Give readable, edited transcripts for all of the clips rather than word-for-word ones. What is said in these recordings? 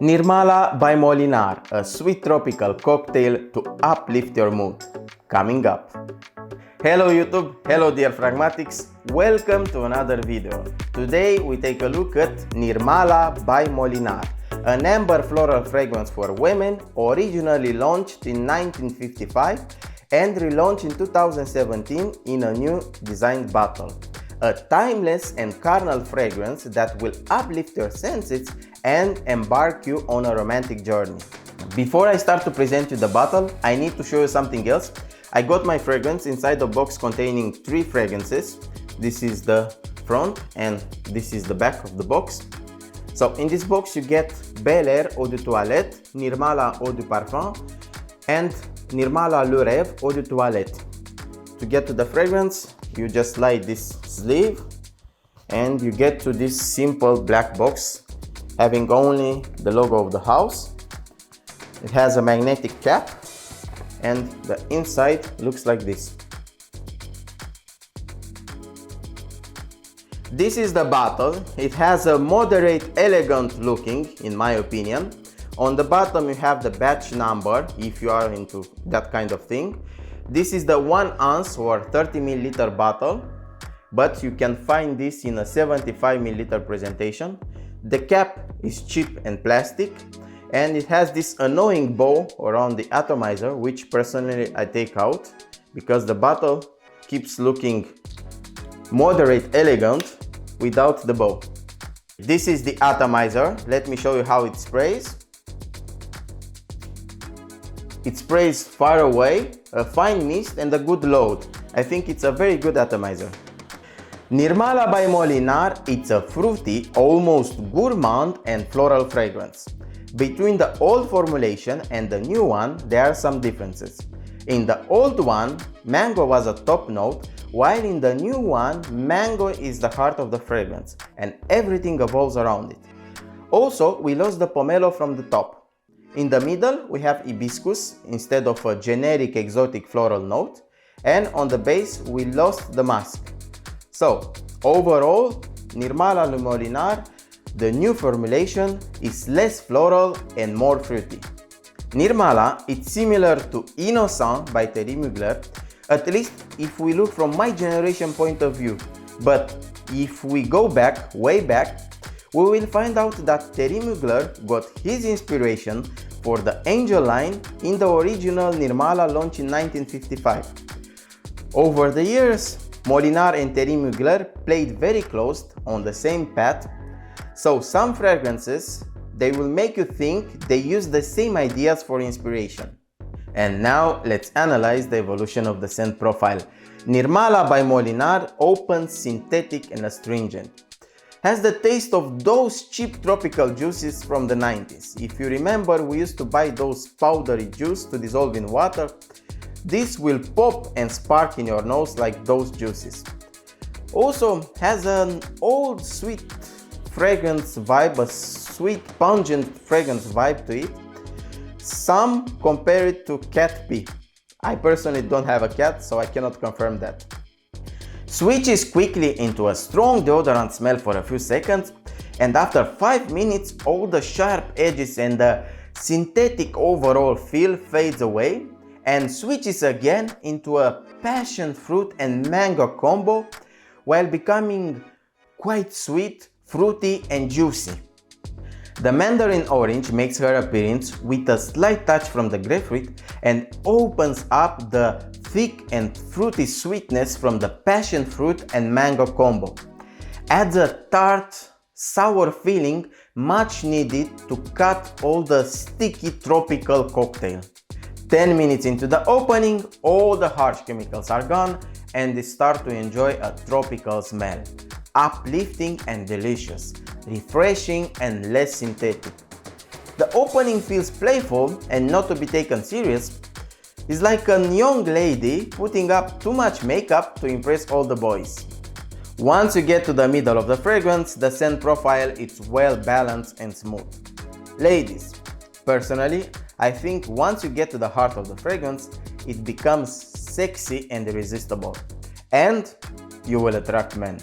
Nirmala by Molinard, a sweet tropical cocktail to uplift your mood. Coming up. Hello YouTube, hello dear Fragmatics, welcome to another video. Today we take a look at Nirmala by Molinard, an amber floral fragrance for women originally launched in 1955 and relaunched in 2017 in a new designed bottle. A timeless and carnal fragrance that will uplift your senses and embark you on a romantic journey. Before I start to present you the bottle, I need to show you something else. I got my fragrance inside a box containing 3 fragrances. This is the front and this is the back of the box. So in this box you get Bel Air Eau de Toilette, Nirmala Eau de Parfum and Nirmala Le Rêve Eau de Toilette. To get to the fragrance, you just slide this sleeve and you get to this simple black box having only the logo of the house. It has a magnetic cap and the inside looks like this. This is the bottle. It has a moderate elegant looking, in my opinion. On the bottom you have the batch number if you are into that kind of thing. This is the 1 ounce or 30 milliliter bottle, but you can find this in a 75 milliliter presentation. The cap is cheap and plastic, and it has this annoying bow around the atomizer, which personally I take out because the bottle keeps looking moderate elegant without the bow. This is the atomizer. Let me show you how it sprays. It sprays far away, a fine mist and a good load. I think it's a very good atomizer. Nirmala by Molinard, it's a fruity, almost gourmand and floral fragrance. Between the old formulation and the new one, there are some differences. In the old one, mango was a top note, while in the new one, mango is the heart of the fragrance and everything evolves around it. Also, we lost the pomelo from the top. In the middle, we have hibiscus instead of a generic exotic floral note, and on the base, we lost the musk. So, overall, Nirmala Le Molinard, the new formulation, is less floral and more fruity. Nirmala is similar to Innocent by Thierry Mugler, at least if we look from my generation point of view. But if we go back, way back, we will find out that Thierry Mugler got his inspiration for the Angel line in the original Nirmala launch in 1955. Over the years, Molinard and Thierry Mugler played very close on the same path, so some fragrances, they will make you think they use the same ideas for inspiration. And now let's analyze the evolution of the scent profile. Nirmala by Molinard opens synthetic and astringent. Has the taste of those cheap tropical juices from the 90s. If you remember, we used to buy those powdery juice to dissolve in water. This will pop and spark in your nose like those juices. Also has an old sweet fragrance vibe, a sweet pungent fragrance vibe to it. Some compare it to cat pee. I personally don't have a cat, so I cannot confirm that. Switches quickly into a strong deodorant smell for a few seconds, and after 5 minutes all the sharp edges and the synthetic overall feel fades away and switches again into a passion fruit and mango combo while becoming quite sweet, fruity and juicy. The mandarin orange makes her appearance with a slight touch from the grapefruit and opens up the thick and fruity sweetness from the passion fruit and mango combo. Adds a tart, sour feeling much needed to cut all the sticky tropical cocktail. 10 minutes into the opening, all the harsh chemicals are gone and you start to enjoy a tropical smell. Uplifting and delicious, refreshing and less synthetic. The opening feels playful and not to be taken serious. It's like a young lady putting up too much makeup to impress all the boys. Once you get to the middle of the fragrance, the scent profile is well balanced and smooth. Ladies, personally, I think once you get to the heart of the fragrance, it becomes sexy and irresistible, and you will attract men.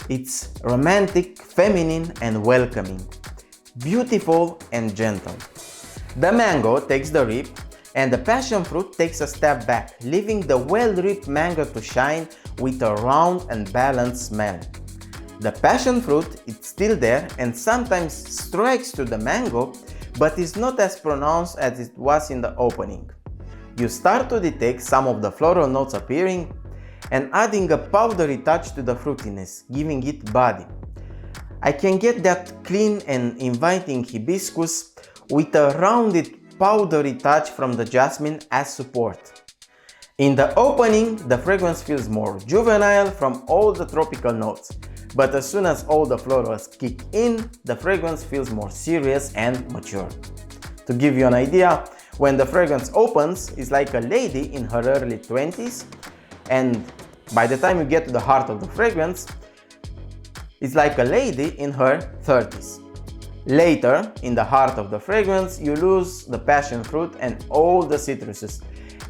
It's romantic, feminine and welcoming. beautiful and gentle. The mango takes the rip and the passion fruit takes a step back, leaving the well-ripped mango to shine with a round and balanced smell. The passion fruit is still there and sometimes strikes to the mango, but is not as pronounced as it was in the opening. You start to detect some of the floral notes appearing and adding a powdery touch to the fruitiness, giving it body. I can get that clean and inviting hibiscus with a rounded powdery touch from the jasmine as support. In the opening, the fragrance feels more juvenile from all the tropical notes, but as soon as all the florals kick in, the fragrance feels more serious and mature. To give you an idea, when the fragrance opens, it's like a lady in her early 20s, and by the time you get to the heart of the fragrance, it's like a lady in her 30s. Later, in the heart of the fragrance, you lose the passion fruit and all the citruses,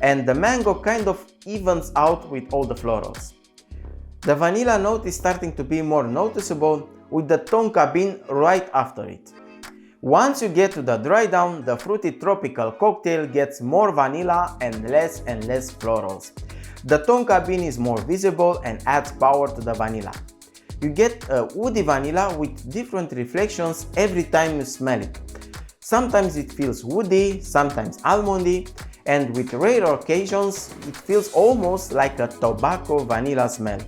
and the mango kind of evens out with all the florals. The vanilla note is starting to be more noticeable with the tonka bean right after it. Once you get to the dry down, the fruity tropical cocktail gets more vanilla and less florals. The tonka bean is more visible and adds power to the vanilla. You get a woody vanilla with different reflections every time you smell it. Sometimes it feels woody, sometimes almondy, and with rare occasions it feels almost like a tobacco vanilla smell.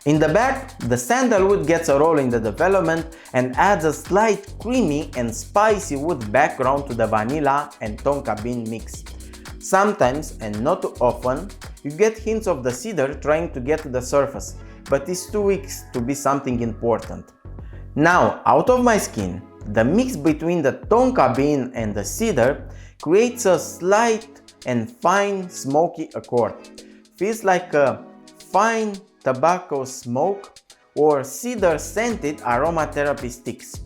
In the back, the sandalwood gets a role in the development and adds a slight creamy and spicy wood background to the vanilla and tonka bean mix. Sometimes, and not too often, you get hints of the cedar trying to get to the surface, but it's too weak to be something important. Now, out of my skin, the mix between the tonka bean and the cedar creates a slight and fine smoky accord. Feels like a fine tobacco smoke or cedar scented aromatherapy sticks.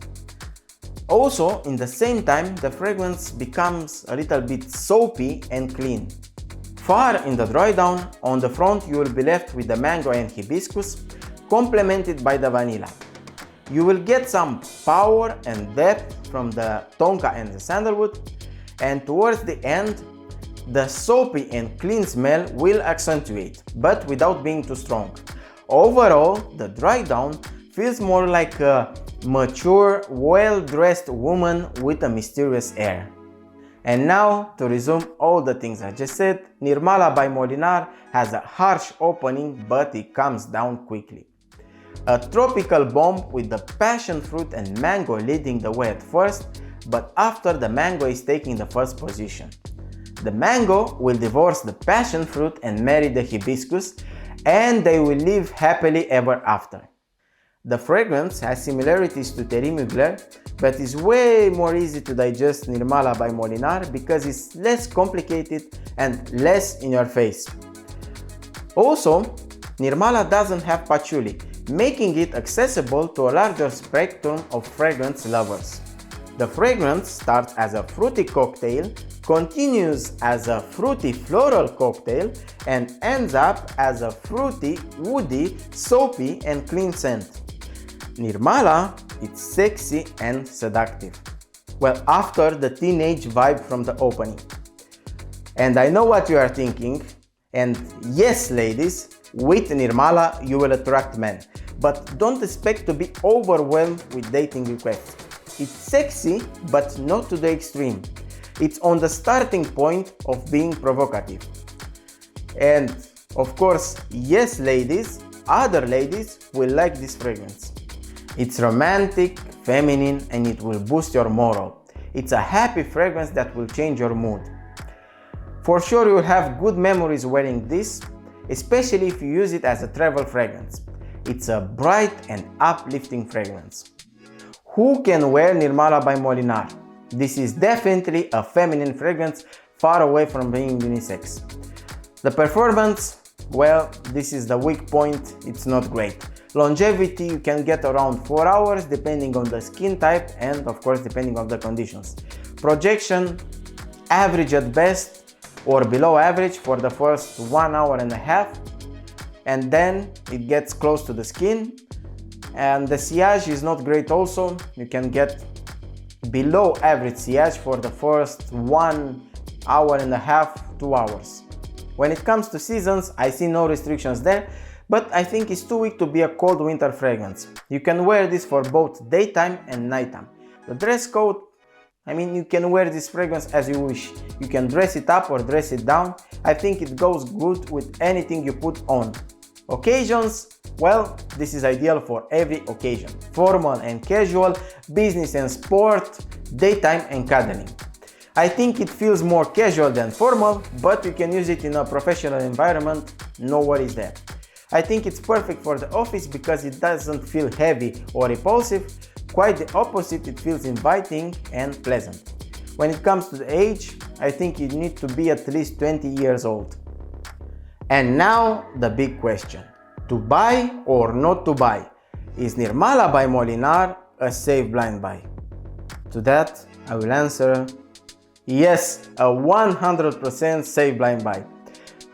Also, in the same time, the fragrance becomes a little bit soapy and clean. Far in the dry down, on the front you will be left with the mango and hibiscus, complemented by the vanilla. You will get some power and depth from the tonka and the sandalwood, and towards the end, the soapy and clean smell will accentuate, but without being too strong. Overall, the dry down feels more like a mature, well-dressed woman with a mysterious air. And now, to resume all the things I just said, Nirmala by Molinard has a harsh opening, but it comes down quickly. A tropical bomb with the passion fruit and mango leading the way at first, but after the mango is taking the first position. The mango will divorce the passion fruit and marry the hibiscus, and they will live happily ever after. The fragrance has similarities to Terry Mugler, but is way more easy to digest Nirmala by Molinard because it's less complicated and less in your face. Also, Nirmala doesn't have patchouli, making it accessible to a larger spectrum of fragrance lovers. The fragrance starts as a fruity cocktail, continues as a fruity floral cocktail, and ends up as a fruity, woody, soapy, and clean scent. Nirmala, it's sexy and seductive. Well, after the teenage vibe from the opening. And I know what you are thinking, and yes ladies, with Nirmala you will attract men, but don't expect to be overwhelmed with dating requests. It's sexy, but not to the extreme. It's on the starting point of being provocative. And of course, yes ladies, other ladies will like this fragrance. It's romantic, feminine, and it will boost your morale. It's a happy fragrance that will change your mood. For sure you will have good memories wearing this, especially if you use it as a travel fragrance. It's a bright and uplifting fragrance. Who can wear Nirmala by Molinard? This is definitely a feminine fragrance, far away from being unisex. The performance, well, this is the weak point, it's not great. Longevity you can get around 4 hours depending on the skin type and of course depending on the conditions. Projection, average at best or below average for the first 1 hour and a half, and then it gets close to the skin. And the sillage is not great also, you can get below average CH for the first 1.5 hours, 2 hours. When it comes to seasons, I see no restrictions there, but I think it's too weak to be a cold winter fragrance. You can wear this for both daytime and nighttime. The dress code, I mean, you can wear this fragrance as you wish. You can dress it up or dress it down. I think it goes good with anything you put on. Occasions, well, this is ideal for every occasion. Formal and casual, business and sport, daytime and cuddling. I think it feels more casual than formal, but you can use it in a professional environment, no worries there. I think it's perfect for the office because it doesn't feel heavy or repulsive. Quite the opposite, it feels inviting and pleasant. When it comes to the age, I think you need to be at least 20 years old. And now the big question. To buy or not to buy? Is Nirmala by Molinard a safe blind buy? To that, I will answer yes, a 100% safe blind buy.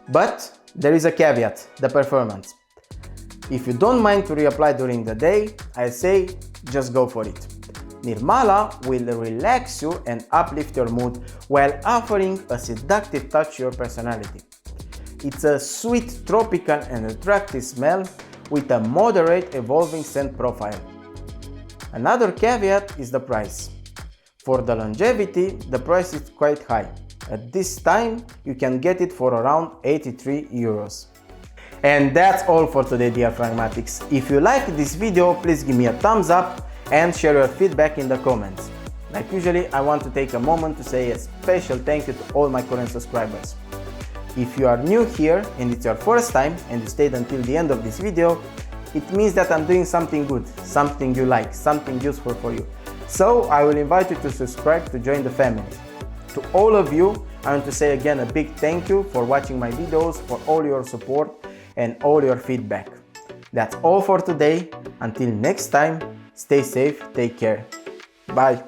But there is a caveat, the performance. If you don't mind to reapply during the day, I say just go for it. Nirmala will relax you and uplift your mood while offering a seductive touch to your personality. It's a sweet, tropical and attractive smell with a moderate evolving scent profile. Another caveat is the price. For the longevity, the price is quite high. At this time, you can get it for around 83 euros. And that's all for today, dear Fragmatics. If you liked this video, please give me a thumbs up and share your feedback in the comments. Like usually, I want to take a moment to say a special thank you to all my current subscribers. If you are new here and it's your first time and you stayed until the end of this video, it means that I'm doing something good, something you like, something useful for you. So I will invite you to subscribe to join the family. To all of you, I want to say again a big thank you for watching my videos, for all your support and all your feedback. That's all for today. Until next time, stay safe, take care. Bye.